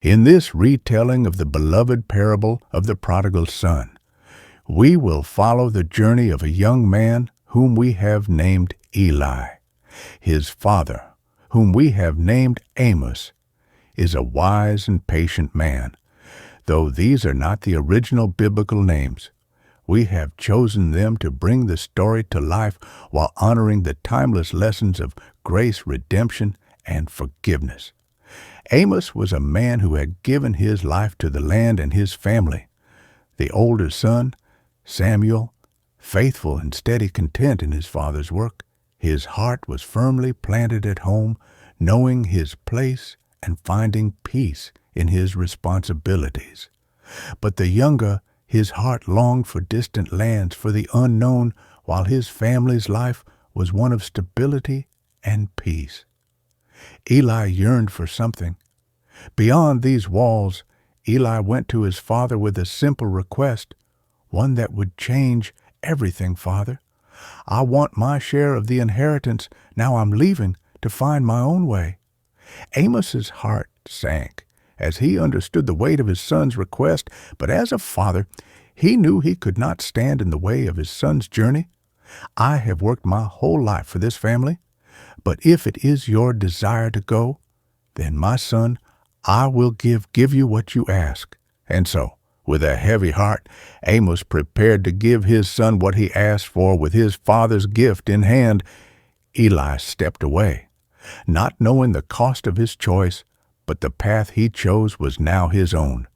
In this retelling of the beloved parable of the prodigal son, we will follow the journey of a young man whom we have named Eli. His father, whom we have named Amos, is a wise and patient man. Though these are not the original biblical names, we have chosen them to bring the story to life while honoring the timeless lessons of grace, redemption, and forgiveness. Amos was a man who had given his life to the land and his family. The older son, Samuel, faithful and steady content in his father's work, his heart was firmly planted at home, knowing his place and finding peace in his responsibilities. But the younger, his heart longed for distant lands, for the unknown, while his family's life was one of stability and peace. Eli yearned for something. Beyond these walls, Eli went to his father with a simple request, one that would change everything, Father. I want my share of the inheritance. Now I'm leaving to find my own way. Amos's heart sank as he understood the weight of his son's request, but as a father, he knew he could not stand in the way of his son's journey. I have worked my whole life for this family, but if it is your desire to go, then, my son, I will give you what you ask. And so, with a heavy heart, Amos prepared to give his son what he asked for with his father's gift in hand. Eli stepped away, not knowing the cost of his choice, but the path he chose was now his own.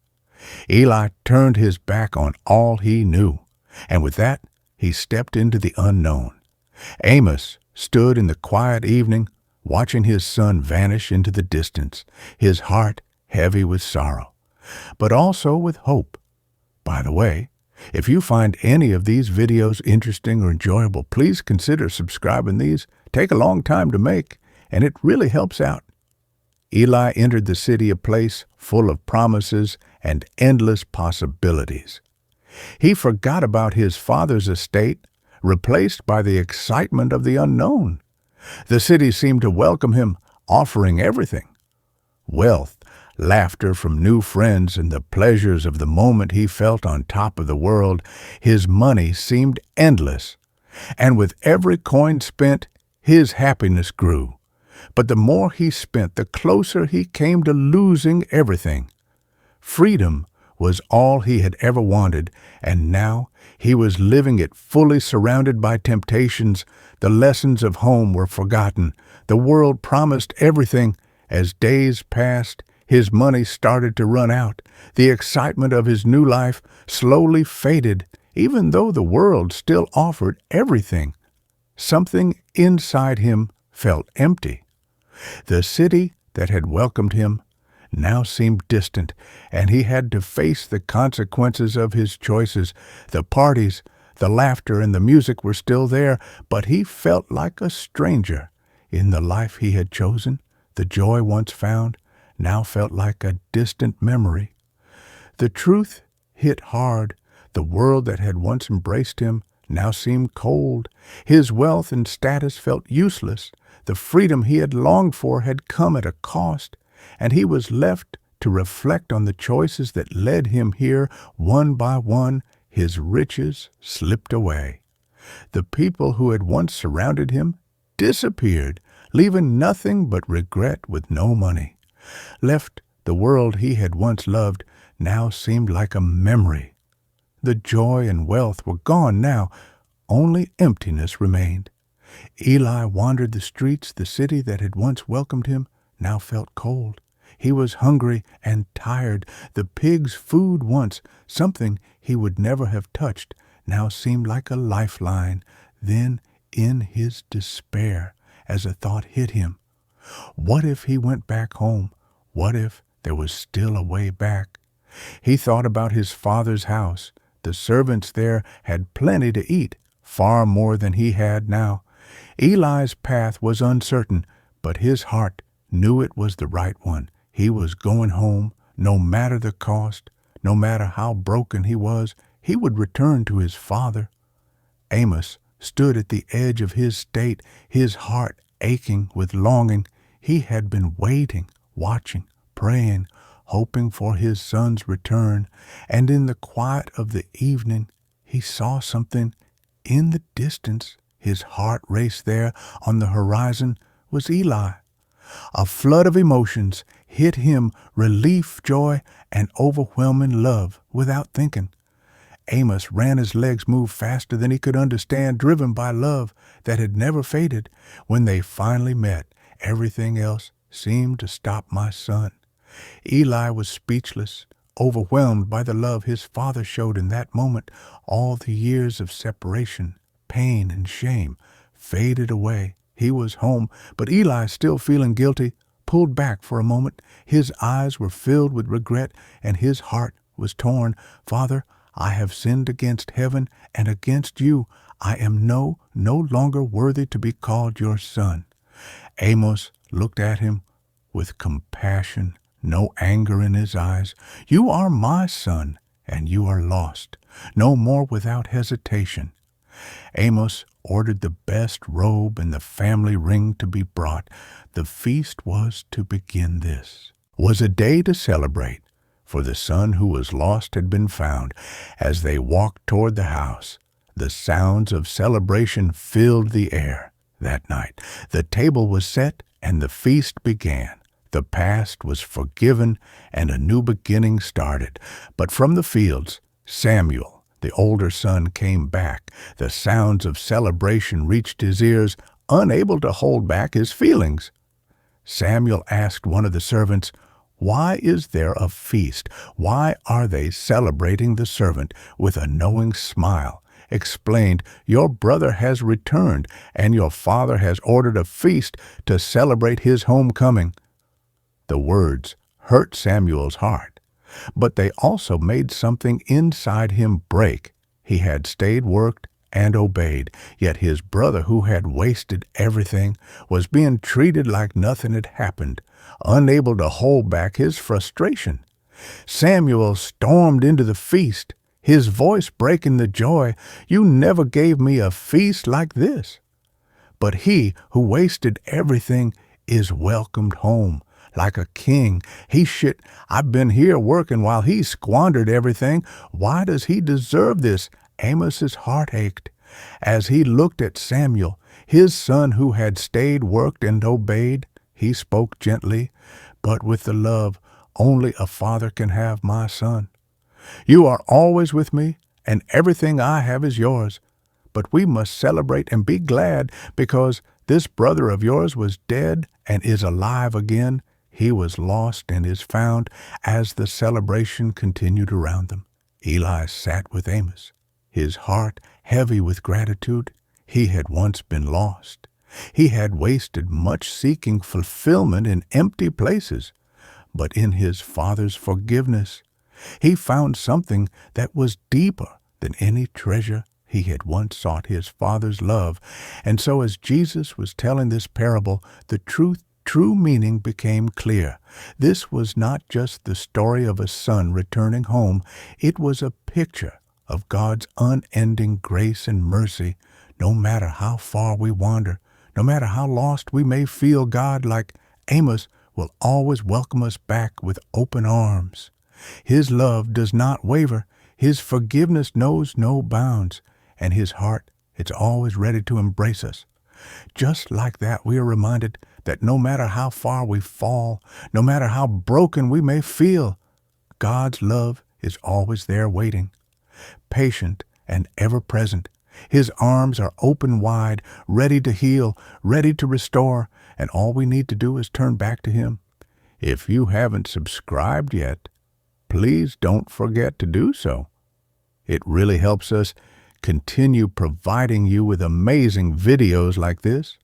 Eli turned his back on all he knew, and with that, he stepped into the unknown. Amos stood in the quiet evening, watching his son vanish into the distance, his heart heavy with sorrow, but also with hope. By the way, if you find any of these videos interesting or enjoyable, please consider subscribing. These take a long time to make, and it really helps out. Eli entered the city, a place full of promises and endless possibilities. He forgot about his father's estate, replaced by the excitement of the unknown. The city seemed to welcome him, offering everything: wealth, laughter from new friends, and the pleasures of the moment he felt on top of the world. His money seemed endless, and with every coin spent, his happiness grew. But the more he spent, the closer he came to losing everything. Freedom was all he had ever wanted, and now he was living it fully, surrounded by temptations. The lessons of home were forgotten. The world promised everything. As days passed, his money started to run out. The excitement of his new life slowly faded, even though the world still offered everything. Something inside him felt empty. The city that had welcomed him now seemed distant, and he had to face the consequences of his choices. The parties, the laughter, and the music were still there, but he felt like a stranger. In the life he had chosen, the joy once found now felt like a distant memory. The truth hit hard. The world that had once embraced him now seemed cold. His wealth and status felt useless. The freedom he had longed for had come at a cost, and he was left to reflect on the choices that led him here. One by one, his riches slipped away. The people who had once surrounded him disappeared, leaving nothing but regret with no money. Left, the world he had once loved now seemed like a memory. The joy and wealth were gone now. Only emptiness remained. Eli wandered the streets. The city that had once welcomed him now felt cold. He was hungry and tired. The pig's food once, something he would never have touched, now seemed like a lifeline. Then, in his despair, as a thought hit him, what if he went back home? What if there was still a way back? He thought about his father's house. The servants there had plenty to eat, far more than he had now. Eli's path was uncertain, but his heart knew it was the right one. He was going home, no matter the cost, no matter how broken he was. He would return to his father. Amos stood at the edge of his state, his heart aching with longing. He had been waiting, watching, praying, hoping for his son's return, and in the quiet of the evening he saw something in the distance. His heart raced. There on the horizon was Eli. A flood of emotions hit him, relief, joy, and overwhelming love without thinking. Amos ran. His legs moved faster than he could understand, driven by love that had never faded. When they finally met, everything else seemed to stop. My son. Eli was speechless, overwhelmed by the love his father showed in that moment. All the years of separation, pain, and shame faded away. He was home, but Eli, still feeling guilty, pulled back for a moment. His eyes were filled with regret, and his heart was torn. Father, I have sinned against heaven and against you. I am no longer worthy to be called your son. Amos looked at him with compassion, no anger in his eyes. You are my son, and you are lost. No more. Without hesitation, Amos ordered the best robe and the family ring to be brought. The feast was to begin. This was a day to celebrate, for the son who was lost had been found. As they walked toward the house, the sounds of celebration filled the air. That night, the table was set and the feast began. The past was forgiven and a new beginning started. But from the fields, Samuel, the older son, came back. The sounds of celebration reached his ears, unable to hold back his feelings. Samuel asked one of the servants, "Why is there a feast? Why are they celebrating?" The servant, with a knowing smile, explained, "Your brother has returned, and your father has ordered a feast to celebrate his homecoming." The words hurt Samuel's heart, but they also made something inside him break. He had stayed, worked, and obeyed, yet his brother, who had wasted everything, was being treated like nothing had happened, unable to hold back his frustration. Samuel stormed into the feast, his voice breaking the joy. "You never gave me a feast like this." But he who wasted everything is welcomed home like a king. I've been here working while he squandered everything. Why does he deserve this? Amos's heart ached as he looked at Samuel, his son who had stayed, worked, and obeyed. He spoke gently, but with the love only a father can have. "My son, you are always with me, and everything I have is yours. But we must celebrate and be glad, because this brother of yours was dead and is alive again. He was lost and is found." As the celebration continued around them, Eli sat with Amos, his heart heavy with gratitude. He had once been lost. He had wasted much seeking fulfillment in empty places. But in his father's forgiveness, he found something that was deeper than any treasure he had once sought, his father's love. And so as Jesus was telling this parable, the true meaning became clear. This was not just the story of a son returning home. It was a picture of God's unending grace and mercy. No matter how far we wander, no matter how lost we may feel, God, like Amos, will always welcome us back with open arms. His love does not waver. His forgiveness knows no bounds. And his heart, it's always ready to embrace us. Just like that, we are reminded that no matter how far we fall, no matter how broken we may feel, God's love is always there waiting, patient and ever present. His arms are open wide, ready to heal, ready to restore, and all we need to do is turn back to him. If you haven't subscribed yet, please don't forget to do so. It really helps us continue providing you with amazing videos like this.